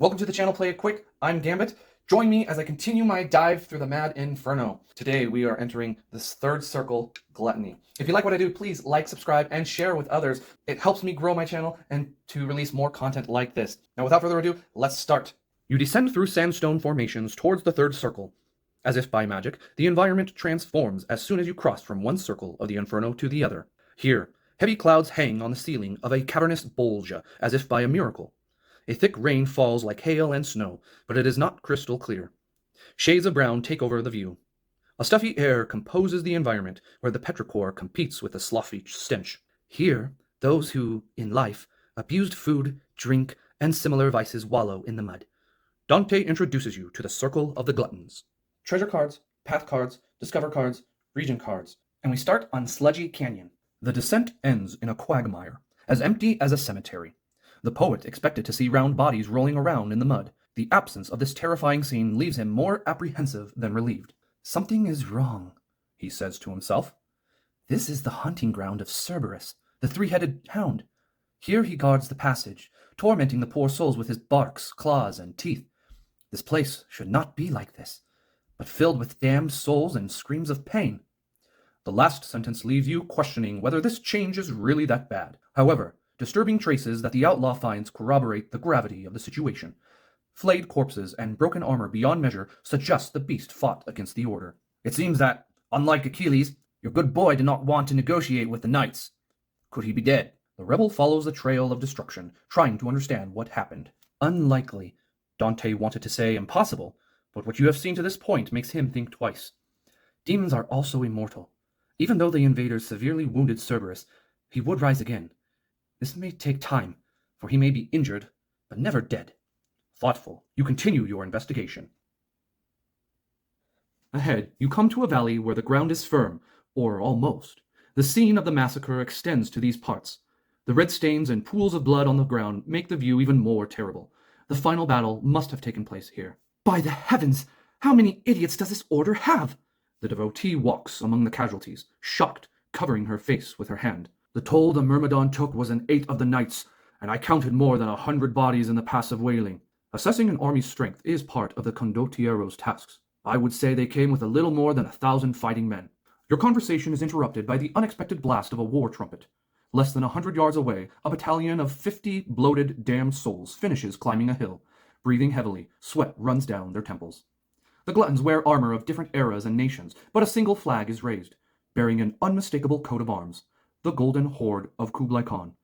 Welcome to the channel Play It Quick. I'm Gambit. Join me as I continue my dive through the mad Inferno. Today we are entering this third circle, Gluttony. If you like what I do, please like, subscribe, and share with others. It helps me grow my channel and to release more content like this. Now without further ado, let's start. You descend through sandstone formations towards the third circle. As if by magic, the environment transforms as soon as you cross from one circle of the Inferno to the other. Here, heavy clouds hang on the ceiling of a cavernous bolgia, as if by a miracle. A thick rain falls like hail and snow, but it is not crystal clear. Shades of brown take over the view. A stuffy air composes the environment where the petrichor competes with the sloppy stench. Here, those who, in life, abused food, drink, and similar vices wallow in the mud. Dante introduces you to the Circle of the Gluttons. Treasure cards, path cards, discover cards, region cards, and we start on Sludgy Canyon. The descent ends in a quagmire, as empty as a cemetery. The poet expected to see round bodies rolling around in the mud. The absence of this terrifying scene leaves him more apprehensive than relieved. Something is wrong, he says to himself. This is the hunting ground of Cerberus, the three-headed hound. Here he guards the passage, tormenting the poor souls with his barks, claws, and teeth. This place should not be like this, but filled with damned souls and screams of pain. The last sentence leaves you questioning whether this change is really that bad. However, disturbing traces that the outlaw finds corroborate the gravity of the situation. Flayed corpses and broken armor beyond measure suggest the beast fought against the order. It seems that, unlike Achilles, your good boy did not want to negotiate with the knights. Could he be dead? The rebel follows the trail of destruction, trying to understand what happened. Unlikely. Dante wanted to say impossible, but what you have seen to this point makes him think twice. Demons are also immortal. Even though the invaders severely wounded Cerberus, he would rise again. This may take time, for he may be injured, but never dead. Thoughtful, you continue your investigation. Ahead, you come to a valley where the ground is firm, or almost. The scene of the massacre extends to these parts. The red stains and pools of blood on the ground make the view even more terrible. The final battle must have taken place here. By the heavens, how many idiots does this order have? The devotee walks among the casualties, shocked, covering her face with her hand. The toll the Myrmidon took was an eighth of the knights, and I counted more than 100 bodies in the pass of wailing. Assessing an army's strength is part of the condottiero's tasks. I would say they came with a little more than 1,000 fighting men. Your conversation is interrupted by the unexpected blast of a war trumpet. Less than 100 yards away, a battalion of 50 bloated, damned souls finishes climbing a hill. Breathing heavily, sweat runs down their temples. The gluttons wear armor of different eras and nations, but a single flag is raised, bearing an unmistakable coat of arms. The Golden Horde of Kublai Khan.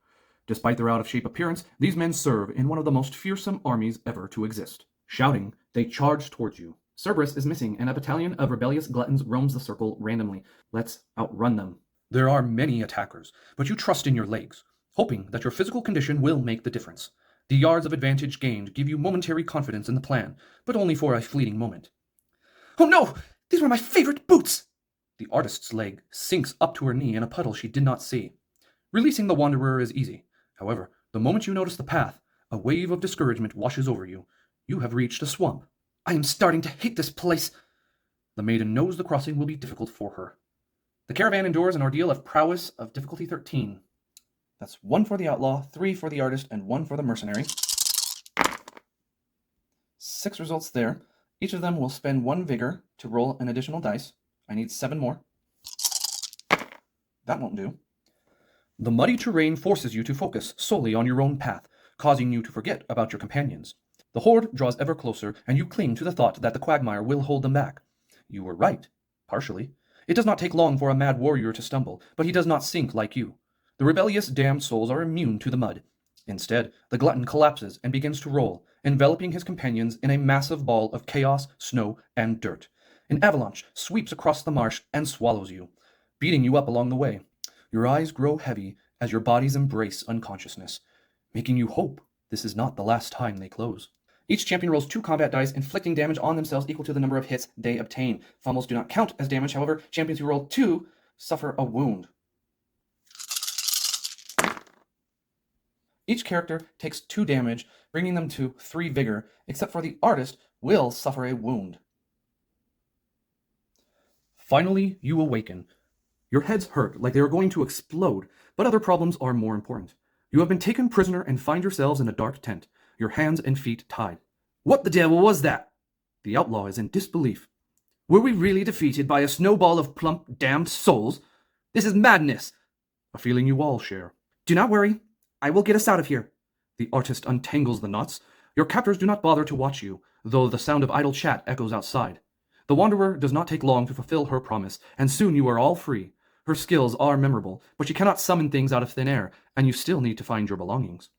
Despite their out-of-shape appearance, these men serve in one of the most fearsome armies ever to exist. Shouting, they charge towards you. Cerberus is missing, and a battalion of rebellious gluttons roams the circle randomly. Let's outrun them. There are many attackers, but you trust in your legs, hoping that your physical condition will make the difference. The yards of advantage gained give you momentary confidence in the plan, but only for a fleeting moment. Oh no! These were my favorite boots! The artist's leg sinks up to her knee in a puddle she did not see. Releasing the wanderer is easy. However, the moment you notice the path, a wave of discouragement washes over you. You have reached a swamp. I am starting to hate this place. The maiden knows the crossing will be difficult for her. The caravan endures an ordeal of prowess of difficulty 13. That's 1 for the outlaw, 3 for the artist, and 1 for the mercenary. 6 results there. Each of them will spend 1 vigor to roll an additional dice. I need 7 more. That won't do. The muddy terrain forces you to focus solely on your own path, causing you to forget about your companions. The horde draws ever closer, and you cling to the thought that the quagmire will hold them back. You were right, partially. It does not take long for a mad warrior to stumble, but he does not sink like you. The rebellious damned souls are immune to the mud. Instead, the glutton collapses and begins to roll, enveloping his companions in a massive ball of chaos, snow, and dirt. An avalanche sweeps across the marsh and swallows you, beating you up along the way. Your eyes grow heavy as your bodies embrace unconsciousness, making you hope this is not the last time they close. Each champion rolls 2 combat dice, inflicting damage on themselves equal to the number of hits they obtain. Fumbles do not count as damage, however, champions who roll 2 suffer a wound. Each character takes 2 damage, bringing them to 3 vigor, except for the artist will suffer a wound. Finally, you awaken. Your heads hurt like they are going to explode, but other problems are more important. You have been taken prisoner and find yourselves in a dark tent, your hands and feet tied. What the devil was that? The outlaw is in disbelief. Were we really defeated by a snowball of plump, damned souls? This is madness. A feeling you all share. Do not worry. I will get us out of here. The artist untangles the knots. Your captors do not bother to watch you, though the sound of idle chat echoes outside. The wanderer does not take long to fulfill her promise, and soon you are all free. Her skills are memorable, but you cannot summon things out of thin air, and you still need to find your belongings.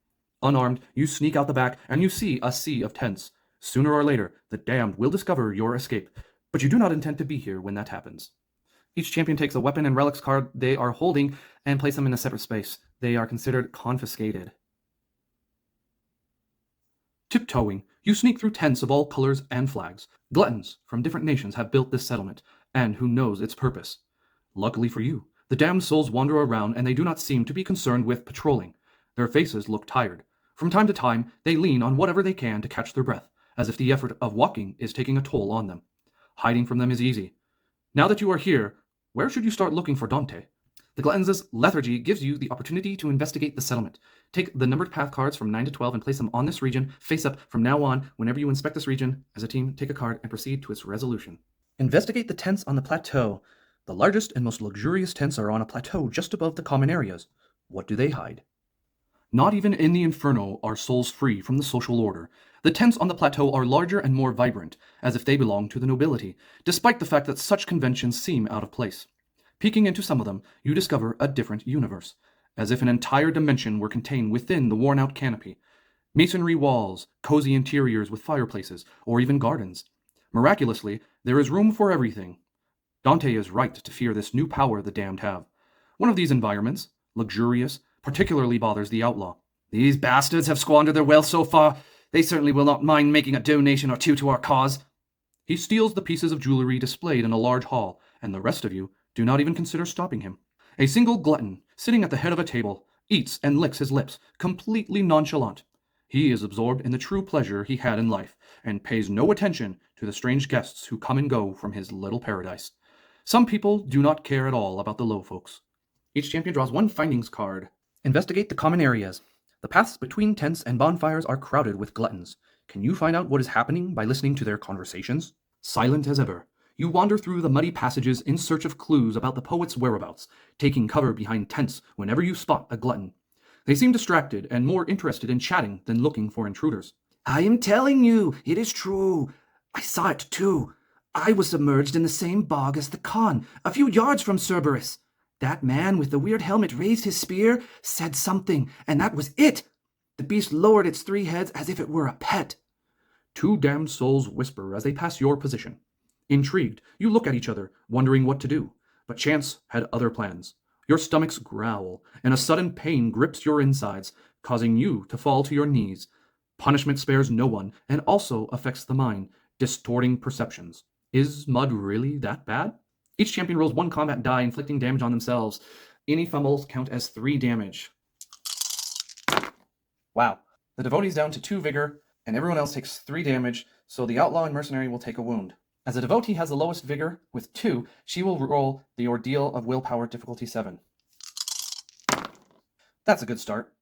Unarmed, you sneak out the back, and you see a sea of tents. Sooner or later, the damned will discover your escape, but you do not intend to be here when that happens. Each champion takes a weapon and relics card they are holding and place them in a separate space. They are considered confiscated. Tiptoeing, you sneak through tents of all colors and flags. Gluttons from different nations have built this settlement, and who knows its purpose. Luckily for you, the damned souls wander around and they do not seem to be concerned with patrolling. Their faces look tired. From time to time, they lean on whatever they can to catch their breath, as if the effort of walking is taking a toll on them. Hiding from them is easy. Now that you are here, where should you start looking for Dante? The Gluttons' lethargy gives you the opportunity to investigate the settlement. Take the numbered path cards from 9 to 12 and place them on this region, face up from now on. Whenever you inspect this region, as a team, take a card and proceed to its resolution. Investigate the tents on the plateau. The largest and most luxurious tents are on a plateau just above the common areas. What do they hide? Not even in the Inferno are souls free from the social order. The tents on the plateau are larger and more vibrant, as if they belong to the nobility, despite the fact that such conventions seem out of place. Peeking into some of them, you discover a different universe, as if an entire dimension were contained within the worn-out canopy. Masonry walls, cozy interiors with fireplaces, or even gardens. Miraculously, there is room for everything. Dante is right to fear this new power the damned have. One of these environments, luxurious, particularly bothers the outlaw. These bastards have squandered their wealth so far. They certainly will not mind making a donation or two to our cause. He steals the pieces of jewelry displayed in a large hall, and the rest of you do not even consider stopping him. A single glutton, sitting at the head of a table, eats and licks his lips, completely nonchalant. He is absorbed in the true pleasure he had in life, and pays no attention to the strange guests who come and go from his little paradise. Some people do not care at all about the low folks. Each champion draws one findings card. Investigate the common areas. The paths between tents and bonfires are crowded with gluttons. Can you find out what is happening by listening to their conversations? Silent as ever, you wander through the muddy passages in search of clues about the poet's whereabouts, taking cover behind tents whenever you spot a glutton. They seem distracted and more interested in chatting than looking for intruders. I am telling you, it is true. I saw it too. I was submerged in the same bog as the Khan, a few yards from Cerberus. That man with the weird helmet raised his spear, said something, and that was it. The beast lowered its 3 heads as if it were a pet. 2 damned souls whisper as they pass your position. Intrigued, you look at each other, wondering what to do. But chance had other plans. Your stomachs growl, and a sudden pain grips your insides, causing you to fall to your knees. Punishment spares no one, and also affects the mind, distorting perceptions. Is mud really that bad? Each champion rolls 1 combat die, inflicting damage on themselves. Any fumbles count as 3 damage. Wow. The devotee's down to 2 vigor, and everyone else takes 3 damage, so the outlaw and mercenary will take a wound. As the devotee has the lowest vigor, with 2, she will roll the ordeal of willpower difficulty 7. That's a good start.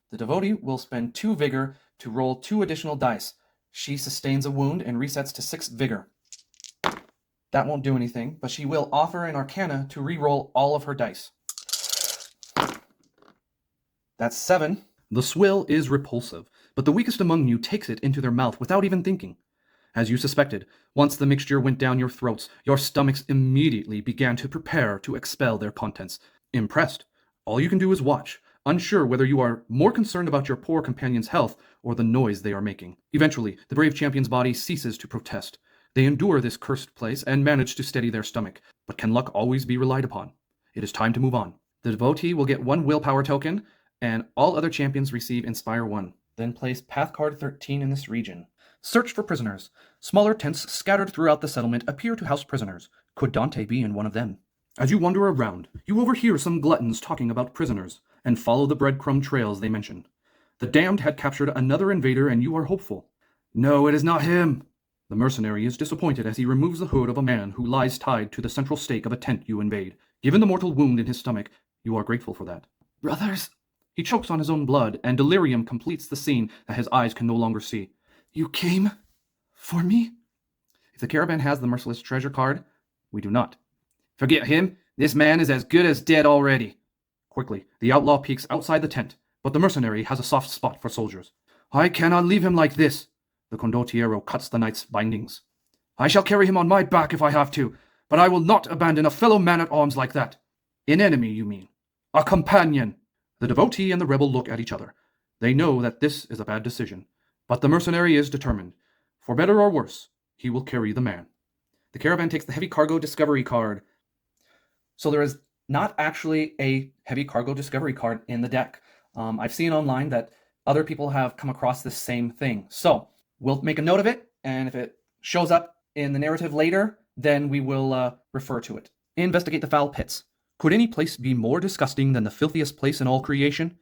The devotee will spend 2 vigor to roll 2 additional dice. She sustains a wound and resets to 6 vigor. That won't do anything, but she will offer an arcana to re-roll all of her dice. That's 7. The swill is repulsive, but the weakest among you takes it into their mouth without even thinking. As you suspected, once the mixture went down your throats, your stomachs immediately began to prepare to expel their contents. Impressed, all you can do is watch, unsure whether you are more concerned about your poor companion's health or the noise they are making. Eventually, the brave champion's body ceases to protest. They endure this cursed place and manage to steady their stomach, but can luck always be relied upon? It is time to move on. The devotee will get 1 willpower token, and all other champions receive Inspire 1. Then place Path Card 13 in this region. Search for prisoners. Smaller tents scattered throughout the settlement appear to house prisoners. Could Dante be in one of them? As you wander around, you overhear some gluttons talking about prisoners, and follow the breadcrumb trails they mention. The damned had captured another invader, and you are hopeful. No, it is not him. The mercenary is disappointed as he removes the hood of a man who lies tied to the central stake of a tent you invade. Given the mortal wound in his stomach, you are grateful for that. Brothers! He chokes on his own blood, and delirium completes the scene that his eyes can no longer see. You came? For me? If the caravan has the merciless treasure card, we do not. Forget him. This man is as good as dead already. Quickly, the outlaw peeks outside the tent, but the mercenary has a soft spot for soldiers. I cannot leave him like this. The condottiero cuts the knight's bindings. I shall carry him on my back if I have to, but I will not abandon a fellow man-at-arms like that. An enemy, you mean? A companion. The devotee and the rebel look at each other. They know that this is a bad decision, but the mercenary is determined. For better or worse, he will carry the man. The caravan takes the heavy cargo discovery card. So there is not actually a heavy cargo discovery card in the deck. I've seen online that other people have come across this same thing. So we'll make a note of it, and if it shows up in the narrative later, then we will refer to it. Investigate the foul pits. Could any place be more disgusting than the filthiest place in all creation?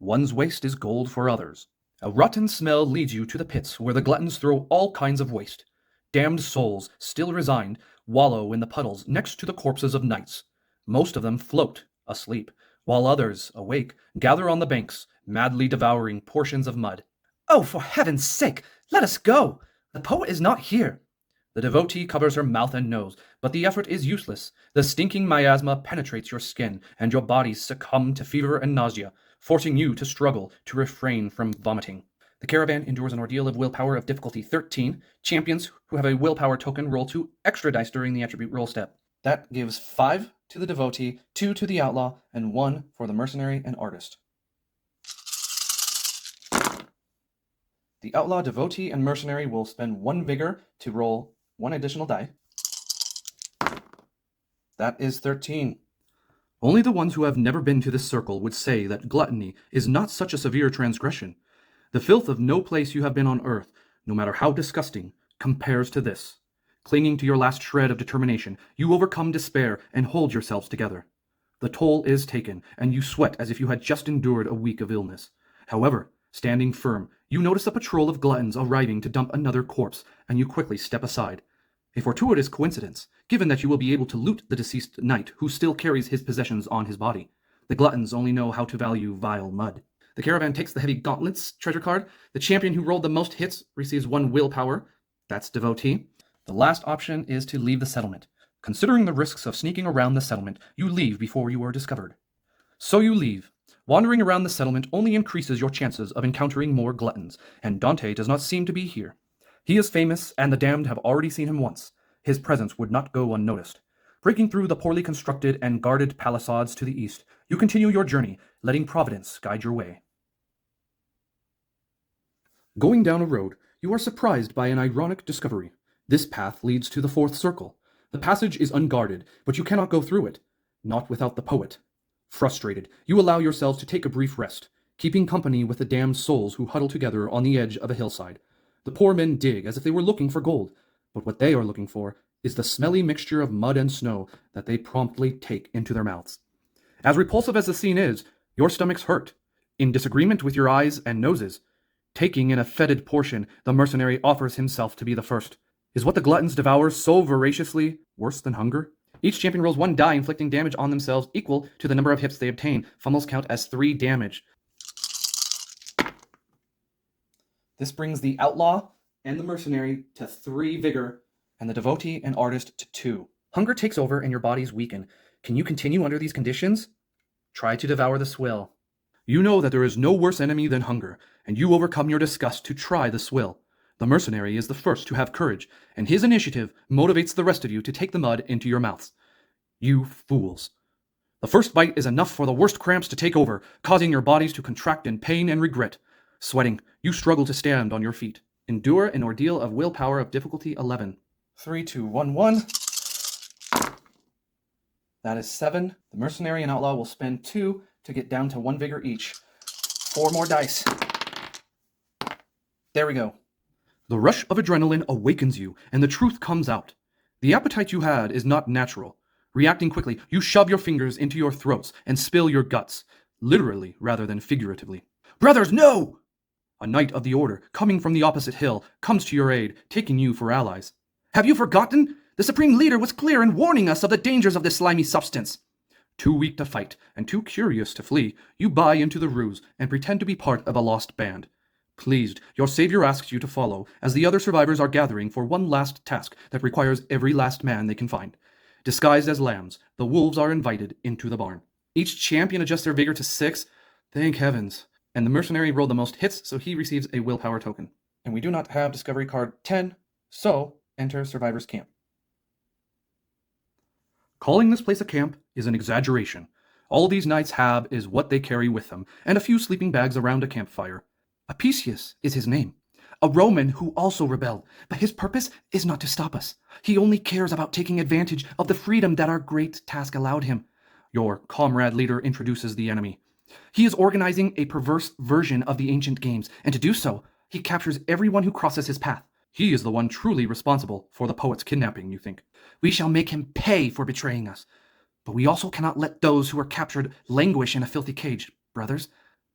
One's waste is gold for others. A rotten smell leads you to the pits where the gluttons throw all kinds of waste. Damned souls, still resigned, wallow in the puddles next to the corpses of knights. Most of them float, asleep, while others, awake, gather on the banks, madly devouring portions of mud. Oh, for heaven's sake, let us go! The poet is not here. The devotee covers her mouth and nose, but the effort is useless. The stinking miasma penetrates your skin, and your bodies succumb to fever and nausea, forcing you to struggle to refrain from vomiting. The caravan endures an ordeal of willpower of difficulty 13. Champions who have a willpower token roll 2 extra dice during the attribute roll step. That gives 5 to the devotee, 2 to the outlaw, and 1 for the mercenary and artist. The outlaw, devotee, and mercenary will spend 1 vigor to roll 1 additional die. That is 13. Only the ones who have never been to this circle would say that gluttony is not such a severe transgression. The filth of no place you have been on earth, no matter how disgusting, compares to this. Clinging to your last shred of determination, you overcome despair and hold yourselves together. The toll is taken, and you sweat as if you had just endured a week of illness. However, standing firm, you notice a patrol of gluttons arriving to dump another corpse, and you quickly step aside. A fortuitous coincidence, given that you will be able to loot the deceased knight who still carries his possessions on his body. The gluttons only know how to value vile mud. The caravan takes the heavy gauntlets treasure card. The champion who rolled the most hits receives 1 willpower. That's devotee. The last option is to leave the settlement. Considering the risks of sneaking around the settlement, you leave before you are discovered. So you leave. Wandering around the settlement only increases your chances of encountering more gluttons, and Dante does not seem to be here. He is famous, and the damned have already seen him once. His presence would not go unnoticed. Breaking through the poorly constructed and guarded palisades to the east, you continue your journey, letting Providence guide your way. Going down a road, you are surprised by an ironic discovery. This path leads to the 4th circle. The passage is unguarded, but you cannot go through it. Not without the poet. Frustrated, you allow yourselves to take a brief rest, keeping company with the damned souls who huddle together on the edge of a hillside. The poor men dig as if they were looking for gold, but what they are looking for is the smelly mixture of mud and snow that they promptly take into their mouths. As repulsive as the scene is, your stomachs hurt. In disagreement with your eyes and noses, taking in a fetid portion, the mercenary offers himself to be the first. Is what the gluttons devour so voraciously worse than hunger? Each champion rolls 1 die, inflicting damage on themselves equal to the number of hits they obtain. Funnels count as 3 damage. This brings the outlaw and the mercenary to 3 vigor, and the devotee and artist to 2. Hunger takes over and your bodies weaken. Can you continue under these conditions? Try to devour the swill. You know that there is no worse enemy than hunger, and you overcome your disgust to try the swill. The mercenary is the first to have courage, and his initiative motivates the rest of you to take the mud into your mouths. You fools. The first bite is enough for the worst cramps to take over, causing your bodies to contract in pain and regret. Sweating, you struggle to stand on your feet. Endure an ordeal of willpower of difficulty 11. 3, 2, 1, 1. That is 7. The mercenary and outlaw will spend 2 to get down to 1 vigor each. 4 more dice. There we go. The rush of adrenaline awakens you, and the truth comes out. The appetite you had is not natural. Reacting quickly, you shove your fingers into your throats and spill your guts, literally rather than figuratively. Brothers, no! A knight of the order, coming from the opposite hill, comes to your aid, taking you for allies. Have you forgotten? The supreme leader was clear in warning us of the dangers of this slimy substance. Too weak to fight, and too curious to flee, you buy into the ruse and pretend to be part of a lost band. Pleased, your savior asks you to follow, as the other survivors are gathering for one last task that requires every last man they can find. Disguised as lambs, the wolves are invited into the barn. Each champion adjusts their vigor to 6. Thank heavens. And the mercenary rolled the most hits, so he receives a willpower token. And we do not have discovery card 10, so enter survivor's camp. Calling this place a camp is an exaggeration. All these knights have is what they carry with them, and a few sleeping bags around a campfire. Apicius is his name, a Roman who also rebelled, but his purpose is not to stop us. He only cares about taking advantage of the freedom that our great task allowed him. Your comrade leader introduces the enemy. He is organizing a perverse version of the ancient games, and to do so, he captures everyone who crosses his path. He is the one truly responsible for the poet's kidnapping, you think. We shall make him pay for betraying us. But we also cannot let those who are captured languish in a filthy cage, brothers.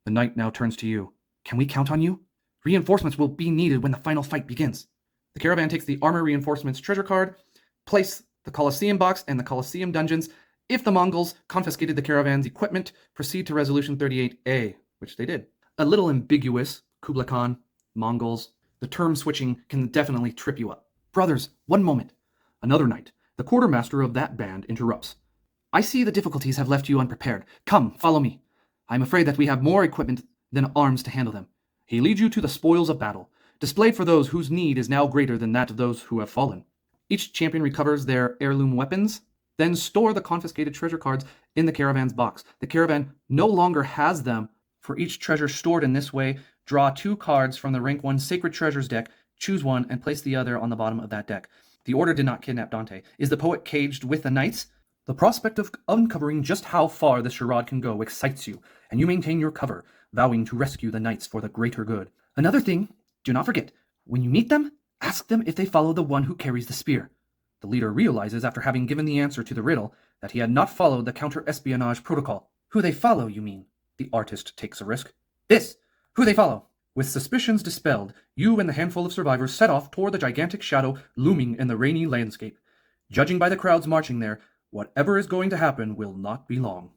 The knight now turns to you. Can we count on you? Reinforcements will be needed when the final fight begins. The caravan takes the armor reinforcements treasure card, place the Colosseum box and the Colosseum dungeons. If the Mongols confiscated the caravan's equipment, proceed to Resolution 38A, which they did. A little ambiguous, Kublai Khan, Mongols. The term switching can definitely trip you up. Brothers, one moment. Another knight, the quartermaster of that band, interrupts. I see the difficulties have left you unprepared. Come, follow me. I am afraid that we have more equipment than arms to handle them. He leads you to the spoils of battle, displayed for those whose need is now greater than that of those who have fallen. Each champion recovers their heirloom weapons, then store the confiscated treasure cards in the caravan's box. The caravan no longer has them. For each treasure stored in this way, draw 2 cards from the rank 1 Sacred Treasures deck, choose one, and place the other on the bottom of that deck. The order did not kidnap Dante. Is the poet caged with the knights? The prospect of uncovering just how far the charade can go excites you, and you maintain your cover, vowing to rescue the knights for the greater good. Another thing, do not forget, when you meet them, ask them if they follow the one who carries the spear. The leader realizes, after having given the answer to the riddle, that he had not followed the counter-espionage protocol. Who they follow, you mean? The artist takes a risk. This! Who they follow! With suspicions dispelled, you and the handful of survivors set off toward the gigantic shadow looming in the rainy landscape. Judging by the crowds marching there, whatever is going to happen will not be long.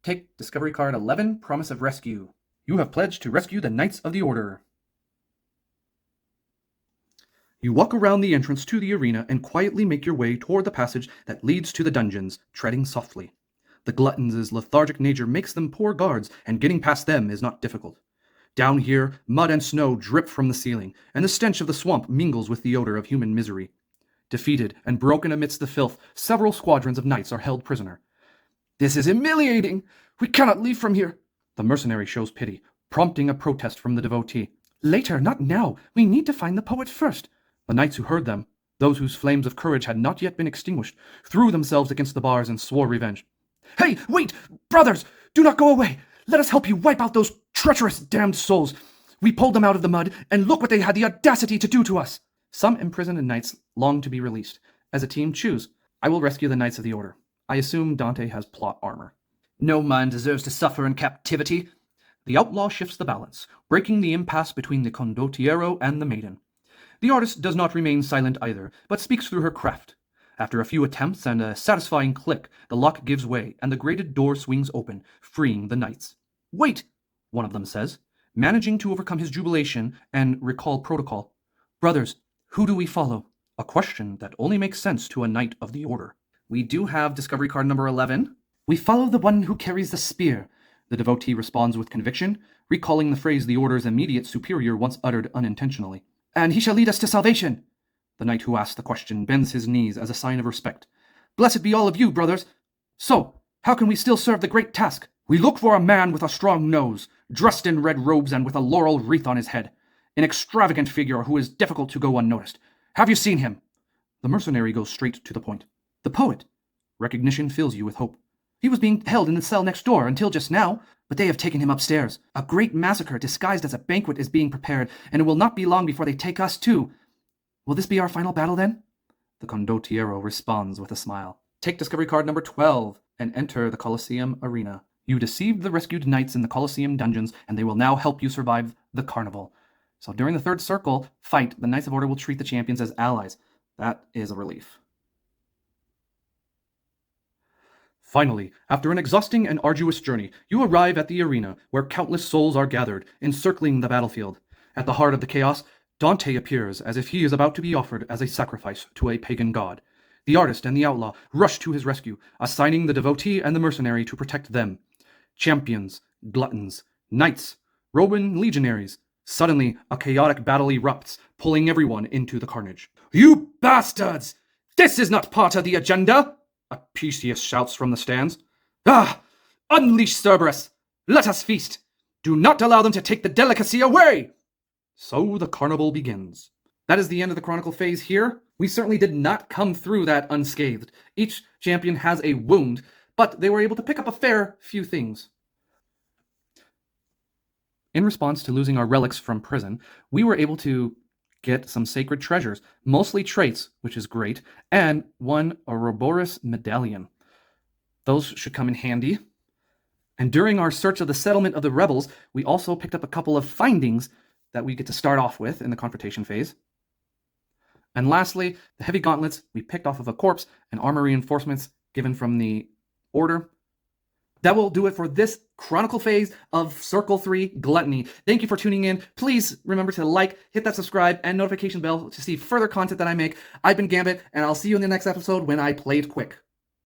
Take Discovery Card 11, Promise of Rescue. You have pledged to rescue the Knights of the Order. You walk around the entrance to the arena and quietly make your way toward the passage that leads to the dungeons, treading softly. The gluttons' lethargic nature makes them poor guards, and getting past them is not difficult. Down here, mud and snow drip from the ceiling, and the stench of the swamp mingles with the odor of human misery. Defeated and broken amidst the filth, several squadrons of knights are held prisoner. This is humiliating! We cannot leave from here! The mercenary shows pity, prompting a protest from the devotee. Later, not now. We need to find the poet first. The knights who heard them, those whose flames of courage had not yet been extinguished, threw themselves against the bars and swore revenge. Hey, wait! Brothers! Do not go away! Let us help you wipe out those treacherous damned souls! We pulled them out of the mud, and look what they had the audacity to do to us! Some imprisoned knights long to be released. As a team, choose. I will rescue the Knights of the Order. I assume Dante has plot armor. No man deserves to suffer in captivity. The outlaw shifts the balance, breaking the impasse between the condottiero and the maiden. The artist does not remain silent either, but speaks through her craft. After a few attempts and a satisfying click, the lock gives way, and the grated door swings open, freeing the knights. Wait, one of them says, managing to overcome his jubilation and recall protocol. Brothers, who do we follow? A question that only makes sense to a knight of the order. We do have discovery card number 11. We follow the one who carries the spear. The devotee responds with conviction, recalling the phrase the order's immediate superior once uttered unintentionally. And he shall lead us to salvation. The knight who asks the question bends his knees as a sign of respect. Blessed be all of you, brothers. So, how can we still serve the great task? We look for a man with a strong nose, dressed in red robes and with a laurel wreath on his head. An extravagant figure who is difficult to go unnoticed. Have you seen him? The mercenary goes straight to the point. The poet. Recognition fills you with hope. He was being held in the cell next door until just now, but they have taken him upstairs. A great massacre disguised as a banquet is being prepared, and it will not be long before they take us too. Will this be our final battle then? The condottiero responds with a smile. Take discovery card number 12 and enter the Colosseum arena. You deceived the rescued knights in the Colosseum dungeons, and they will now help you survive the carnival. So during the third circle fight, the Knights of Order will treat the champions as allies. That is a relief. Finally, after an exhausting and arduous journey, you arrive at the arena where countless souls are gathered, encircling the battlefield. At the heart of the chaos, Dante appears as if he is about to be offered as a sacrifice to a pagan god. The artist and the outlaw rush to his rescue, assigning the devotee and the mercenary to protect them. Champions, gluttons, knights, Roman legionaries. Suddenly, a chaotic battle erupts, pulling everyone into the carnage. "You bastards! This is not part of the agenda!" Apicius shouts from the stands. "Ah! Unleash Cerberus! Let us feast! Do not allow them to take the delicacy away!" So the carnival begins. That is the end of the Chronicle phase here. We certainly did not come through that unscathed. Each champion has a wound, but they were able to pick up a fair few things. In response to losing our relics from prison, we were able to get some sacred treasures, mostly traits, which is great, and one Ouroboros medallion. Those should come in handy. And during our search of the settlement of the rebels, we also picked up a couple of findings that we get to start off with in the confrontation phase. And lastly, the heavy gauntlets we picked off of a corpse and armor reinforcements given from the order. That will do it for this Chronicle phase of Circle 3 Gluttony. Thank you for tuning in. Please remember to like, hit that subscribe, and notification bell to see further content that I make. I've been Gambit, and I'll see you in the next episode when I played quick.